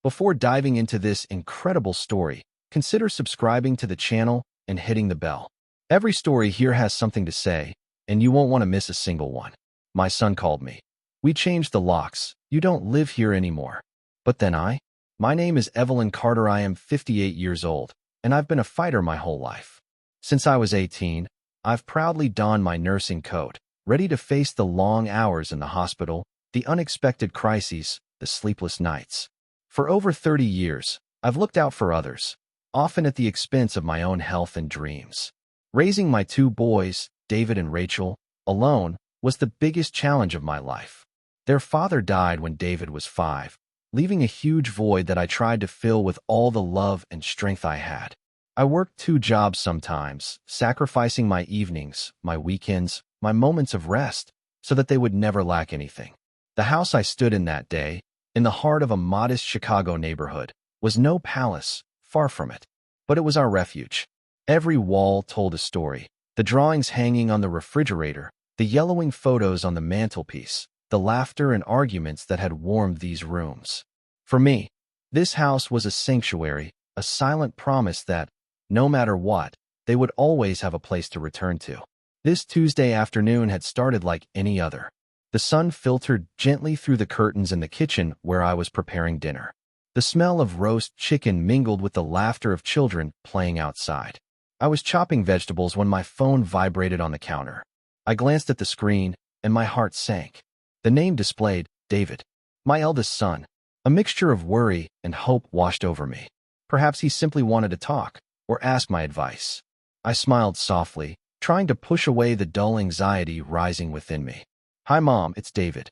Before diving into this incredible story, consider subscribing to the channel and hitting the bell. Every story here has something to say, and you won't want to miss a single one. My son called me. We changed the locks. You don't live here anymore. But then my name is Evelyn Carter. I am 58 years old, and I've been a fighter my whole life. Since I was 18, I've proudly donned my nursing coat, ready to face the long hours in the hospital, the unexpected crises, the sleepless nights. For over 30 years, I've looked out for others, often at the expense of my own health and dreams. Raising my two boys, David and Rachel, alone was the biggest challenge of my life. Their father died when David was 5, leaving a huge void that I tried to fill with all the love and strength I had. I worked 2 jobs sometimes, sacrificing my evenings, my weekends, my moments of rest, so that they would never lack anything. The house I stood in that day, in the heart of a modest Chicago neighborhood, was no palace, far from it. But it was our refuge. Every wall told a story, the drawings hanging on the refrigerator, the yellowing photos on the mantelpiece, the laughter and arguments that had warmed these rooms. For me, this house was a sanctuary, a silent promise that, no matter what, they would always have a place to return to. This Tuesday afternoon had started like any other. The sun filtered gently through the curtains in the kitchen where I was preparing dinner. The smell of roast chicken mingled with the laughter of children playing outside. I was chopping vegetables when my phone vibrated on the counter. I glanced at the screen, and my heart sank. The name displayed, David, my eldest son. A mixture of worry and hope washed over me. Perhaps he simply wanted to talk, or ask my advice. I smiled softly, trying to push away the dull anxiety rising within me. "Hi, Mom, it's David."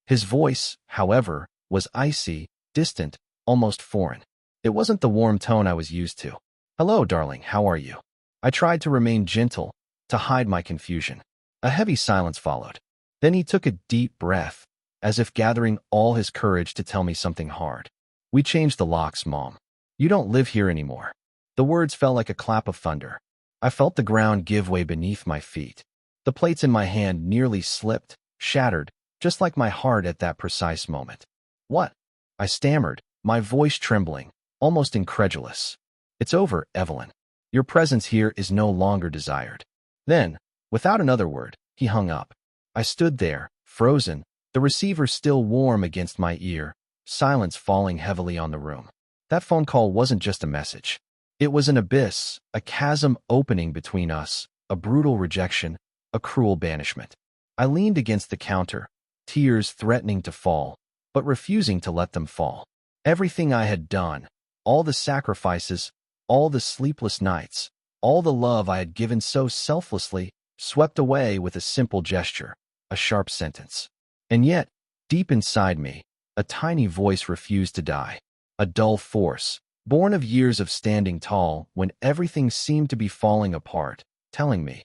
His voice, however, was icy, distant, almost foreign. It wasn't the warm tone I was used to. "Hello, darling, how are you?" I tried to remain gentle, to hide my confusion. A heavy silence followed. Then he took a deep breath, as if gathering all his courage to tell me something hard. "We changed the locks, Mom. You don't live here anymore." The words fell like a clap of thunder. I felt the ground give way beneath my feet. The plates in my hand nearly slipped, shattered, just like my heart at that precise moment. "What?" I stammered, my voice trembling, almost incredulous. "It's over, Evelyn. Your presence here is no longer desired." Then, without another word, he hung up. I stood there, frozen, the receiver still warm against my ear, silence falling heavily on the room. That phone call wasn't just a message. It was an abyss, a chasm opening between us, a brutal rejection, a cruel banishment. I leaned against the counter, tears threatening to fall, but refusing to let them fall. Everything I had done, all the sacrifices, all the sleepless nights, all the love I had given so selflessly, swept away with a simple gesture, a sharp sentence. And yet, deep inside me, a tiny voice refused to die, a dull force, born of years of standing tall when everything seemed to be falling apart, telling me,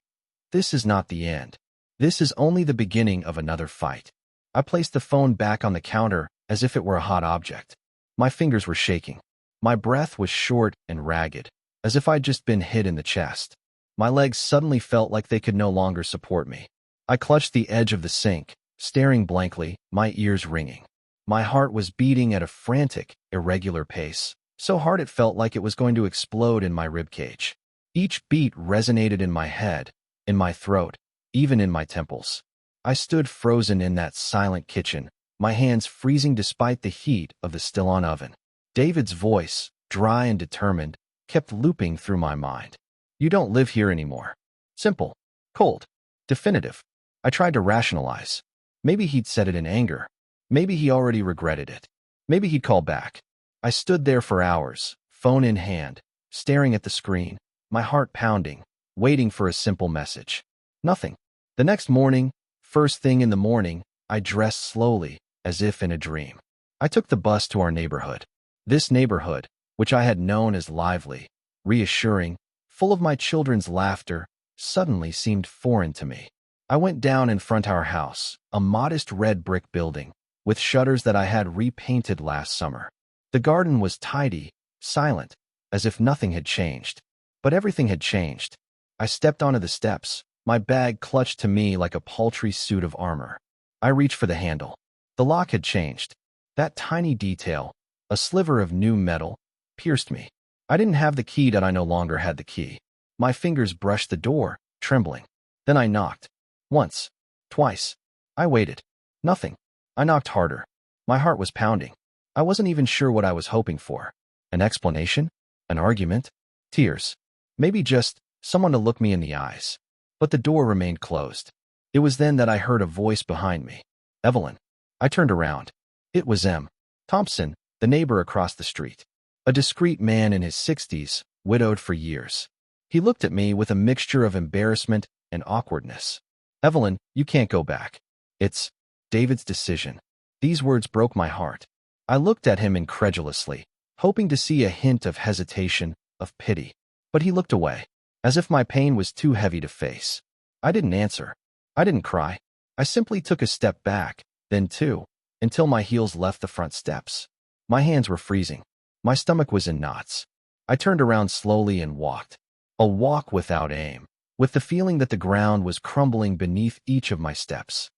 "This is not the end. This is only the beginning of another fight." I placed the phone back on the counter as if it were a hot object. My fingers were shaking. My breath was short and ragged, as if I'd just been hit in the chest. My legs suddenly felt like they could no longer support me. I clutched the edge of the sink, staring blankly, my ears ringing. My heart was beating at a frantic, irregular pace, so hard it felt like it was going to explode in my ribcage. Each beat resonated in my head, in my throat, even in my temples. I stood frozen in that silent kitchen, my hands freezing despite the heat of the still-on oven. David's voice, dry and determined, kept looping through my mind. "You don't live here anymore." Simple, cold, definitive. I tried to rationalize. Maybe he'd said it in anger. Maybe he already regretted it. Maybe he'd call back. I stood there for hours, phone in hand, staring at the screen, my heart pounding, waiting for a simple message. Nothing. The next morning, first thing in the morning, I dressed slowly, as if in a dream. I took the bus to our neighborhood. This neighborhood, which I had known as lively, reassuring, full of my children's laughter, suddenly seemed foreign to me. I went down in front of our house, a modest red brick building, with shutters that I had repainted last summer. The garden was tidy, silent, as if nothing had changed. But everything had changed. I stepped onto the steps, my bag clutched to me like a paltry suit of armor. I reached for the handle. The lock had changed. That tiny detail, A sliver of new metal pierced me. I didn't have the key that I no longer had the key. My fingers brushed the door, trembling. Then I knocked. Once. Twice. I waited. Nothing. I knocked harder. My heart was pounding. I wasn't even sure what I was hoping for. An explanation? An argument? Tears. Maybe just someone to look me in the eyes. But the door remained closed. It was then that I heard a voice behind me. Evelyn. I turned around. It was M. Thompson, the neighbor across the street. A discreet man in his 60s, widowed for years. He looked at me with a mixture of embarrassment and awkwardness. Evelyn, you can't go back. It's David's decision. These words broke my heart. I looked at him incredulously, hoping to see a hint of hesitation, of pity. But he looked away, as if my pain was too heavy to face. I didn't answer. I didn't cry. I simply took a step back, then two, until my heels left the front steps. My hands were freezing. My stomach was in knots. I turned around slowly and walked. A walk without aim, with the feeling that the ground was crumbling beneath each of my steps.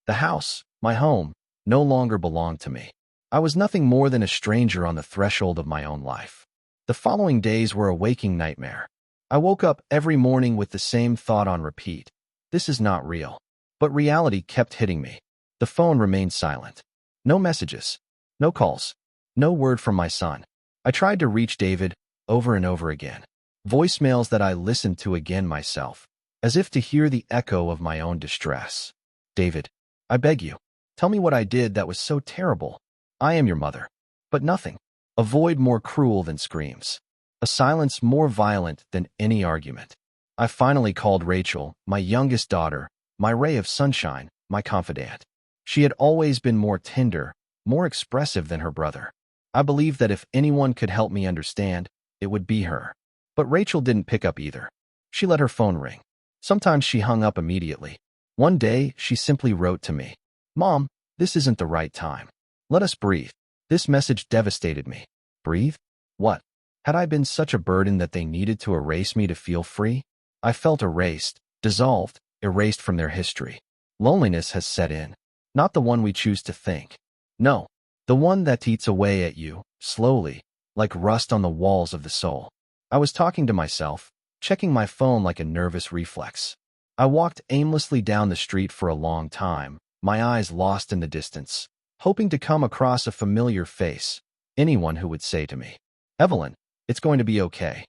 The house, my home, no longer belonged to me. I was nothing more than a stranger on the threshold of my own life. The following days were a waking nightmare. I woke up every morning with the same thought on repeat. This is not real. But reality kept hitting me. The phone remained silent. No messages. No calls. No word from my son. I tried to reach David over and over again. Voicemails that I listened to again myself, as if to hear the echo of my own distress. David, I beg you, tell me what I did that was so terrible. I am your mother. But nothing. A void more cruel than screams. A silence more violent than any argument. I finally called Rachel, my youngest daughter, my ray of sunshine, my confidant. She had always been more tender, more expressive than her brother. I believed that if anyone could help me understand, it would be her. But Rachel didn't pick up either. She let her phone ring. Sometimes she hung up immediately. One day, she simply wrote to me, "Mom, this isn't the right time. Let us breathe." This message devastated me. Breathe? What? Had I been such a burden that they needed to erase me to feel free? I felt erased, dissolved, erased from their history. Loneliness has set in. Not the one we choose to think. No, the one that eats away at you, slowly, like rust on the walls of the soul. I was talking to myself, checking my phone like a nervous reflex. I walked aimlessly down the street for a long time, my eyes lost in the distance, hoping to come across a familiar face, anyone who would say to me, "Evelyn, it's going to be okay."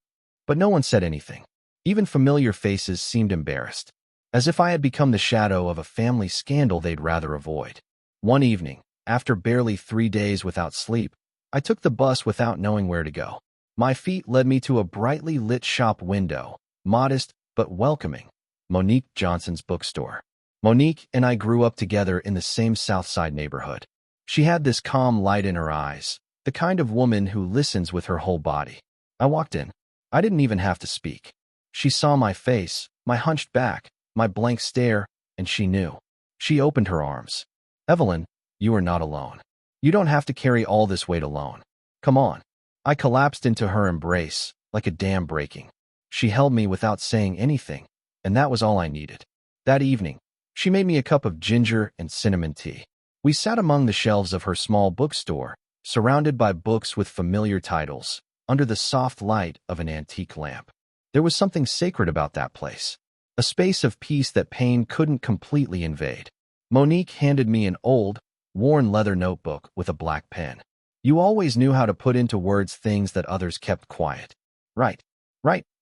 But no one said anything. Even familiar faces seemed embarrassed, as if I had become the shadow of a family scandal they'd rather avoid. One evening, after barely 3 days without sleep, I took the bus without knowing where to go. My feet led me to a brightly lit shop window, modest but welcoming, Monique Johnson's bookstore. Monique and I grew up together in the same South Side neighborhood. She had this calm light in her eyes, the kind of woman who listens with her whole body. I walked in. I didn't even have to speak. She saw my face, my hunched back, my blank stare, and she knew. She opened her arms. "Evelyn, you are not alone. You don't have to carry all this weight alone. Come on." I collapsed into her embrace, like a dam breaking. She held me without saying anything, and that was all I needed. That evening, she made me a cup of ginger and cinnamon tea. We sat among the shelves of her small bookstore, surrounded by books with familiar titles, under the soft light of an antique lamp. There was something sacred about that place, a space of peace that pain couldn't completely invade. Monique handed me an old, worn leather notebook with a black pen. "You always knew how to put into words things that others kept quiet." Right,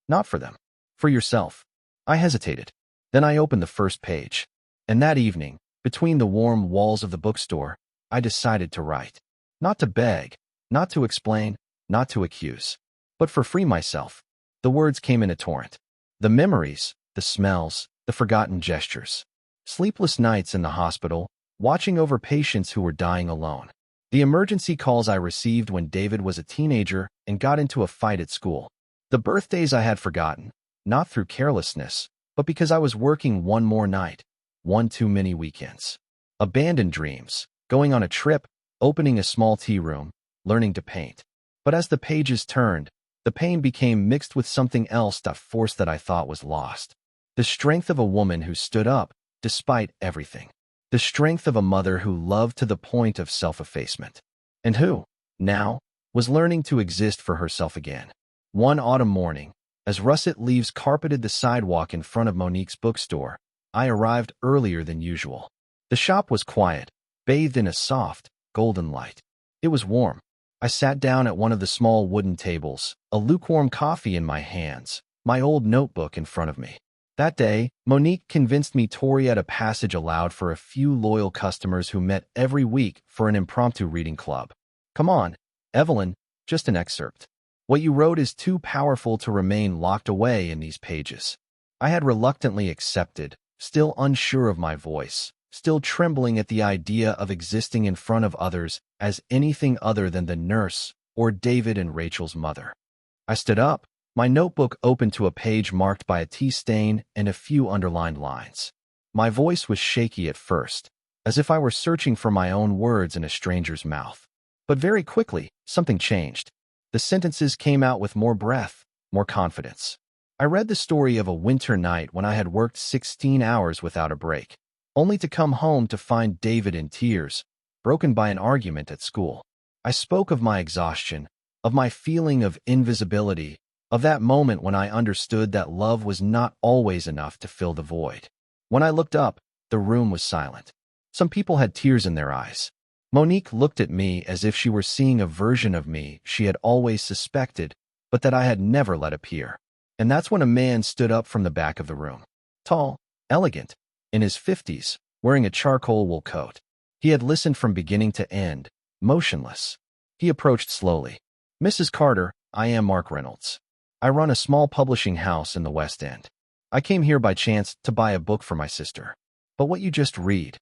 not for them. For yourself. I hesitated. Then I opened the first page. And that evening, between the warm walls of the bookstore, I decided to write. Not to beg, not to explain, not to accuse, but for free myself. The words came in a torrent. The memories, the smells, the forgotten gestures. Sleepless nights in the hospital, watching over patients who were dying alone. The emergency calls I received when David was a teenager and got into a fight at school. The birthdays I had forgotten, not through carelessness, but because I was working one more night, one too many weekends. Abandoned dreams, going on a trip, opening a small tea room, learning to paint. But as the pages turned, the pain became mixed with something else, that force that I thought was lost. The strength of a woman who stood up, despite everything. The strength of a mother who loved to the point of self-effacement. And who, now, was learning to exist for herself again. One autumn morning, as russet leaves carpeted the sidewalk in front of Monique's bookstore, I arrived earlier than usual. The shop was quiet, bathed in a soft, golden light. It was warm. I sat down at one of the small wooden tables, a lukewarm coffee in my hands, my old notebook in front of me. That day, Monique convinced me to read a passage aloud for a few loyal customers who met every week for an impromptu reading club. Come on, Evelyn, just an excerpt. What you wrote is too powerful to remain locked away in these pages. I had reluctantly accepted, still unsure of my voice, still trembling at the idea of existing in front of others as anything other than the nurse or David and Rachel's mother. I stood up, my notebook open to a page marked by a tea stain and a few underlined lines. My voice was shaky at first, as if I were searching for my own words in a stranger's mouth. But very quickly, something changed. The sentences came out with more breath, more confidence. I read the story of a winter night when I had worked 16 hours without a break, only to come home to find David in tears, broken by an argument at school. I spoke of my exhaustion, of my feeling of invisibility, of that moment when I understood that love was not always enough to fill the void. When I looked up, the room was silent. Some people had tears in their eyes. Monique looked at me as if she were seeing a version of me she had always suspected, but that I had never let appear. And that's when a man stood up from the back of the room. Tall, elegant, in his 50s, wearing a charcoal wool coat. He had listened from beginning to end, motionless. He approached slowly. Mrs. Carter, I am Mark Reynolds. I run a small publishing house in the West End. I came here by chance to buy a book for my sister. But what you just read.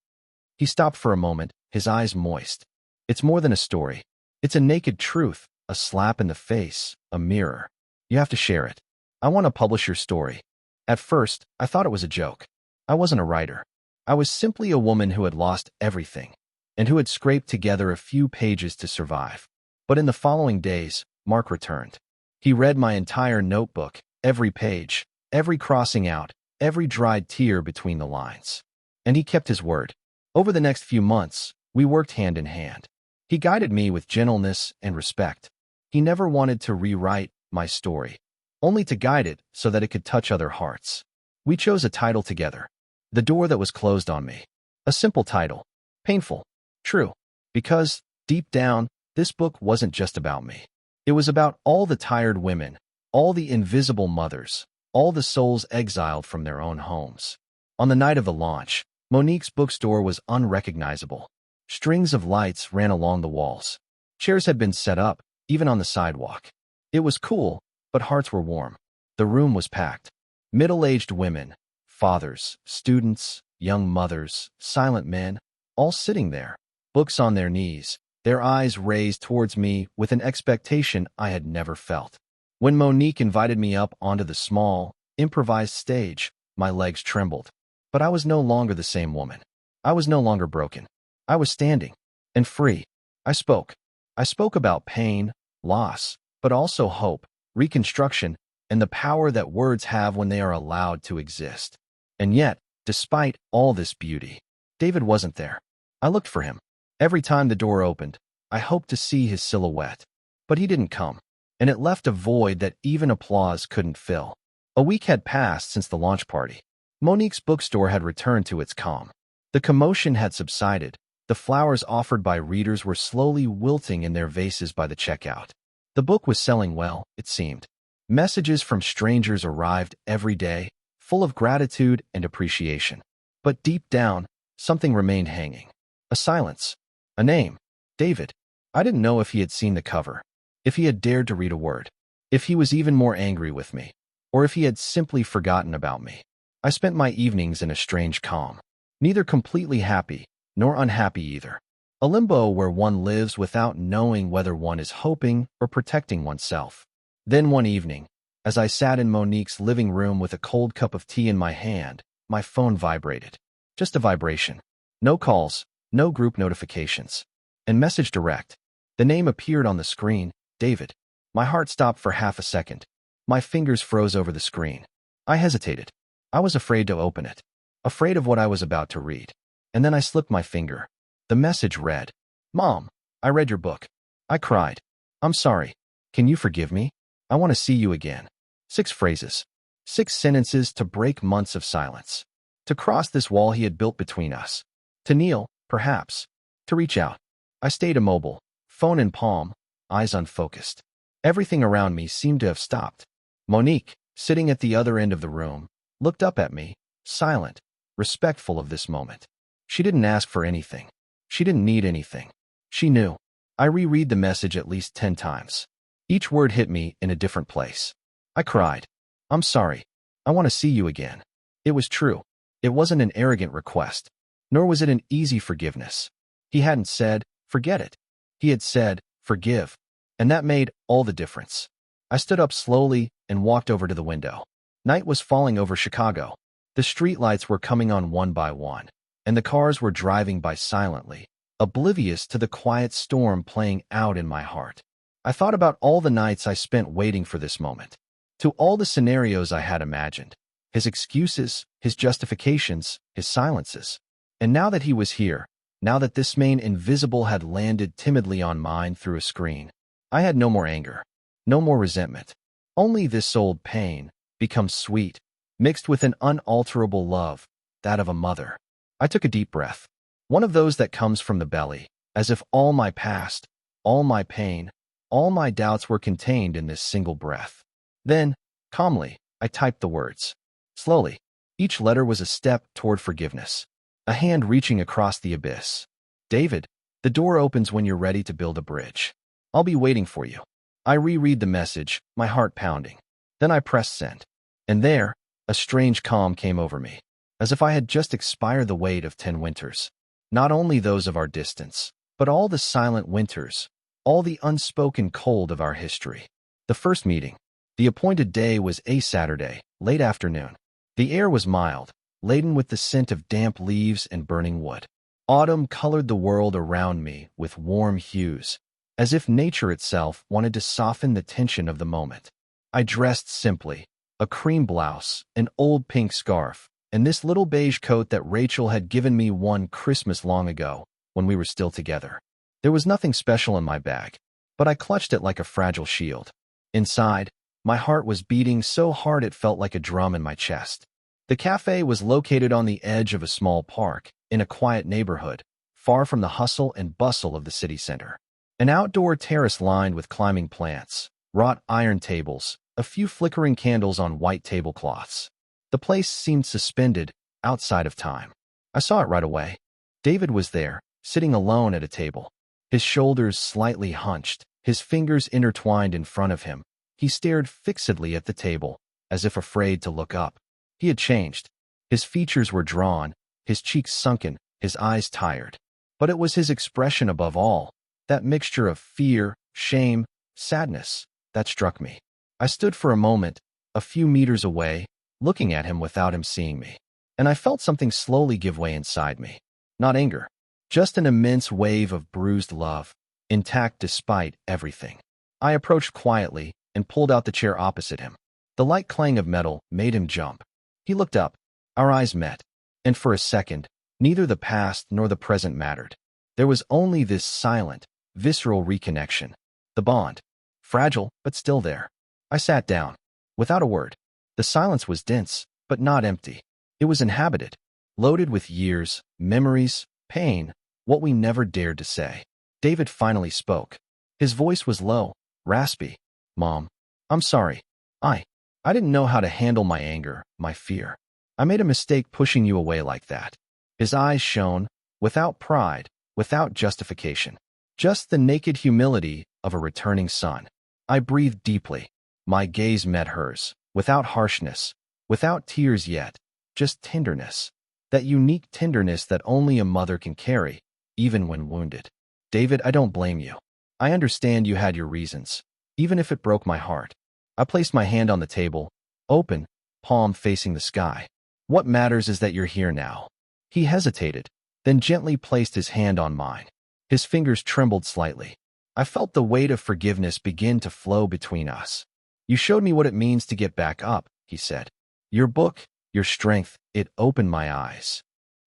He stopped for a moment, his eyes moist. It's more than a story. It's a naked truth, a slap in the face, a mirror. You have to share it. I want to publish your story. At first, I thought it was a joke. I wasn't a writer. I was simply a woman who had lost everything, and who had scraped together a few pages to survive. But in the following days, Mark returned. He read my entire notebook, every page, every crossing out, every dried tear between the lines. And he kept his word. Over the next few months, we worked hand in hand. He guided me with gentleness and respect. He never wanted to rewrite my story, only to guide it so that it could touch other hearts. We chose a title together, The Door That Was Closed on Me. A simple title, painful, true, because, deep down, this book wasn't just about me. It was about all the tired women, all the invisible mothers, all the souls exiled from their own homes. On the night of the launch, Monique's bookstore was unrecognizable. Strings of lights ran along the walls. Chairs had been set up, even on the sidewalk. It was cool, but hearts were warm. The room was packed. Middle-aged women, fathers, students, young mothers, silent men, all sitting there, books on their knees, their eyes raised towards me with an expectation I had never felt. When Monique invited me up onto the small, improvised stage, my legs trembled. But I was no longer the same woman. I was no longer broken. I was standing, and free. I spoke. I spoke about pain, loss, but also hope, reconstruction, and the power that words have when they are allowed to exist. And yet, despite all this beauty, David wasn't there. I looked for him. Every time the door opened, I hoped to see his silhouette. But he didn't come, and it left a void that even applause couldn't fill. A week had passed since the launch party. Monique's bookstore had returned to its calm. The commotion had subsided. The flowers offered by readers were slowly wilting in their vases by the checkout. The book was selling well, it seemed. Messages from strangers arrived every day, full of gratitude and appreciation. But deep down, something remained hanging. A silence. A name. David. I didn't know if he had seen the cover, if he had dared to read a word, if he was even more angry with me, or if he had simply forgotten about me. I spent my evenings in a strange calm, neither completely happy nor unhappy either. A limbo where one lives without knowing whether one is hoping or protecting oneself. Then one evening, as I sat in Monique's living room with a cold cup of tea in my hand, my phone vibrated. Just a vibration. No calls, no group notifications. And message direct. The name appeared on the screen, David. My heart stopped for half a second. My fingers froze over the screen. I hesitated. I was afraid to open it, afraid of what I was about to read. And then I slipped my finger. The message read, "Mom, I read your book." I cried. I'm sorry. Can you forgive me? I want to see you again. 6 phrases. 6 sentences to break months of silence. To cross this wall he had built between us. To kneel, perhaps. To reach out. I stayed immobile, phone in palm, eyes unfocused. Everything around me seemed to have stopped. Monique, sitting at the other end of the room, looked up at me, silent, respectful of this moment. She didn't ask for anything. She didn't need anything. She knew. I reread the message at least 10 times. Each word hit me in a different place. I cried. I'm sorry. I want to see you again. It was true. It wasn't an arrogant request, nor was it an easy forgiveness. He hadn't said, forget it. He had said, forgive. And that made all the difference. I stood up slowly and walked over to the window. Night was falling over Chicago. The streetlights were coming on one by one, and the cars were driving by silently, oblivious to the quiet storm playing out in my heart. I thought about all the nights I spent waiting for this moment, to all the scenarios I had imagined, his excuses, his justifications, his silences. And now that he was here, now that this mane invisible had landed timidly on mine through a screen, I had no more anger, no more resentment, only this old pain, become sweet, mixed with an unalterable love, that of a mother. I took a deep breath, one of those that comes from the belly, as if all my past, all my pain, all my doubts were contained in this single breath. Then, calmly, I typed the words. Slowly, each letter was a step toward forgiveness, a hand reaching across the abyss. David, the door opens when you're ready to build a bridge. I'll be waiting for you. I reread the message, my heart pounding. Then I pressed send. And there, a strange calm came over me, as if I had just expired the weight of 10 winters. Not only those of our distance, but all the silent winters, all the unspoken cold of our history. The first meeting. The appointed day was a Saturday, late afternoon. The air was mild, laden with the scent of damp leaves and burning wood. Autumn colored the world around me with warm hues, as if nature itself wanted to soften the tension of the moment. I dressed simply, a cream blouse, an old pink scarf, and this little beige coat that Rachel had given me one Christmas long ago, when we were still together. There was nothing special in my bag, but I clutched it like a fragile shield. Inside, my heart was beating so hard it felt like a drum in my chest. The cafe was located on the edge of a small park, in a quiet neighborhood, far from the hustle and bustle of the city center. An outdoor terrace lined with climbing plants, wrought iron tables, a few flickering candles on white tablecloths. The place seemed suspended, outside of time. I saw it right away. David was there, sitting alone at a table. His shoulders slightly hunched, his fingers intertwined in front of him. He stared fixedly at the table, as if afraid to look up. He had changed. His features were drawn, his cheeks sunken, his eyes tired. But it was his expression above all, that mixture of fear, shame, sadness, that struck me. I stood for a moment, a few meters away, looking at him without him seeing me. And I felt something slowly give way inside me. Not anger, just an immense wave of bruised love, intact despite everything. I approached quietly and pulled out the chair opposite him. The light clang of metal made him jump. He looked up. Our eyes met. And for a second, neither the past nor the present mattered. There was only this silent, visceral reconnection. The bond. Fragile, but still there. I sat down. Without a word. The silence was dense, but not empty. It was inhabited. Loaded with years, memories, pain, what we never dared to say. David finally spoke. His voice was low, raspy. Mom, I'm sorry. I didn't know how to handle my anger, my fear. I made a mistake pushing you away like that. His eyes shone, without pride, without justification. Just the naked humility of a returning son. I breathed deeply. My gaze met hers, without harshness, without tears yet, just tenderness. That unique tenderness that only a mother can carry, even when wounded. David, I don't blame you. I understand you had your reasons, even if it broke my heart. I placed my hand on the table, open, palm facing the sky. What matters is that you're here now. He hesitated, then gently placed his hand on mine. His fingers trembled slightly. I felt the weight of forgiveness begin to flow between us. You showed me what it means to get back up, he said. Your book, your strength, it opened my eyes.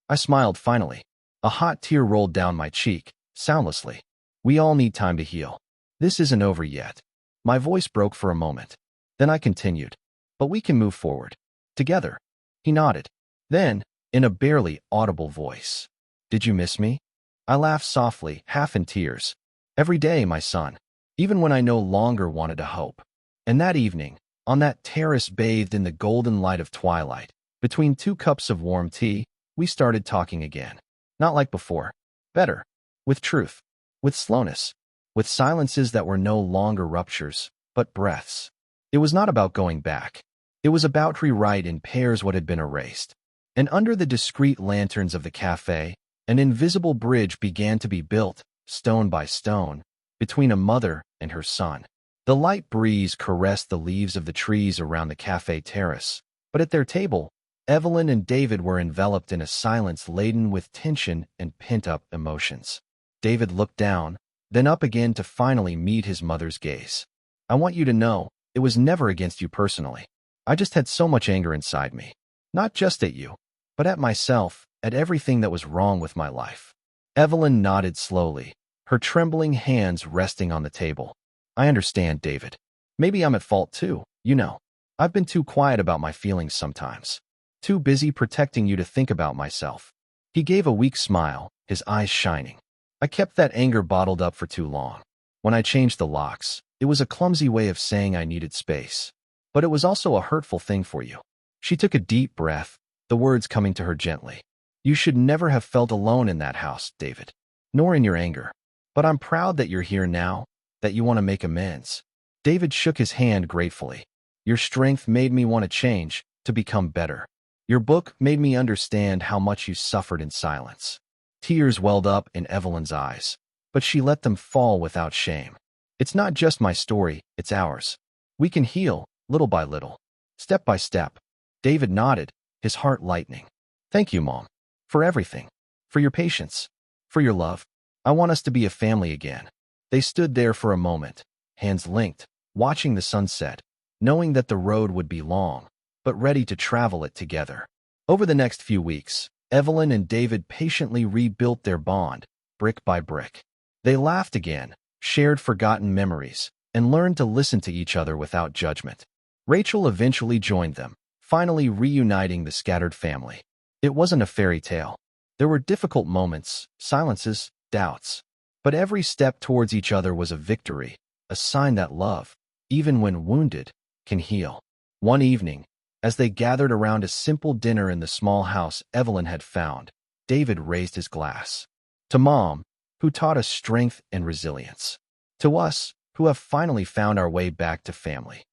I smiled finally. A hot tear rolled down my cheek, soundlessly. We all need time to heal. This isn't over yet. My voice broke for a moment. Then I continued. But we can move forward. Together. He nodded. Then, in a barely audible voice, did you miss me? I laughed softly, half in tears. Every day, my son. Even when I no longer wanted to hope. And that evening, on that terrace bathed in the golden light of twilight, between 2 cups of warm tea, we started talking again. Not like before. Better. With truth. With slowness. With silences that were no longer ruptures, but breaths. It was not about going back. It was about to rewrite in pairs what had been erased. And under the discreet lanterns of the cafe, an invisible bridge began to be built, stone by stone, between a mother and her son. The light breeze caressed the leaves of the trees around the cafe terrace, but at their table, Evelyn and David were enveloped in a silence laden with tension and pent-up emotions. David looked down, then up again to finally meet his mother's gaze. I want you to know, it was never against you personally. I just had so much anger inside me. Not just at you, but at myself, at everything that was wrong with my life. Evelyn nodded slowly, her trembling hands resting on the table. I understand, David. Maybe I'm at fault too, you know. I've been too quiet about my feelings sometimes. Too busy protecting you to think about myself. He gave a weak smile, his eyes shining. I kept that anger bottled up for too long. When I changed the locks, it was a clumsy way of saying I needed space. But it was also a hurtful thing for you. She took a deep breath, the words coming to her gently. You should never have felt alone in that house, David. Nor in your anger. But I'm proud that you're here now, that you want to make amends. David shook his hand gratefully. Your strength made me want to change, to become better. Your book made me understand how much you suffered in silence. Tears welled up in Evelyn's eyes, but she let them fall without shame. It's not just my story, it's ours. We can heal, little by little, step by step. David nodded, his heart lightening. Thank you, Mom, for everything, for your patience, for your love. I want us to be a family again. They stood there for a moment, hands linked, watching the sunset, knowing that the road would be long, but ready to travel it together. Over the next few weeks, Evelyn and David patiently rebuilt their bond, brick by brick. They laughed again, shared forgotten memories, and learned to listen to each other without judgment. Rachel eventually joined them, finally reuniting the scattered family. It wasn't a fairy tale. There were difficult moments, silences, doubts. But every step towards each other was a victory, a sign that love, even when wounded, can heal. One evening, as they gathered around a simple dinner in the small house Evelyn had found, David raised his glass. To Mom, who taught us strength and resilience. To us, who have finally found our way back to family.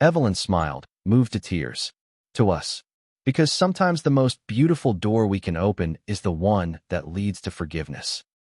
Evelyn smiled, moved to tears. To us. Because sometimes the most beautiful door we can open is the one that leads to forgiveness.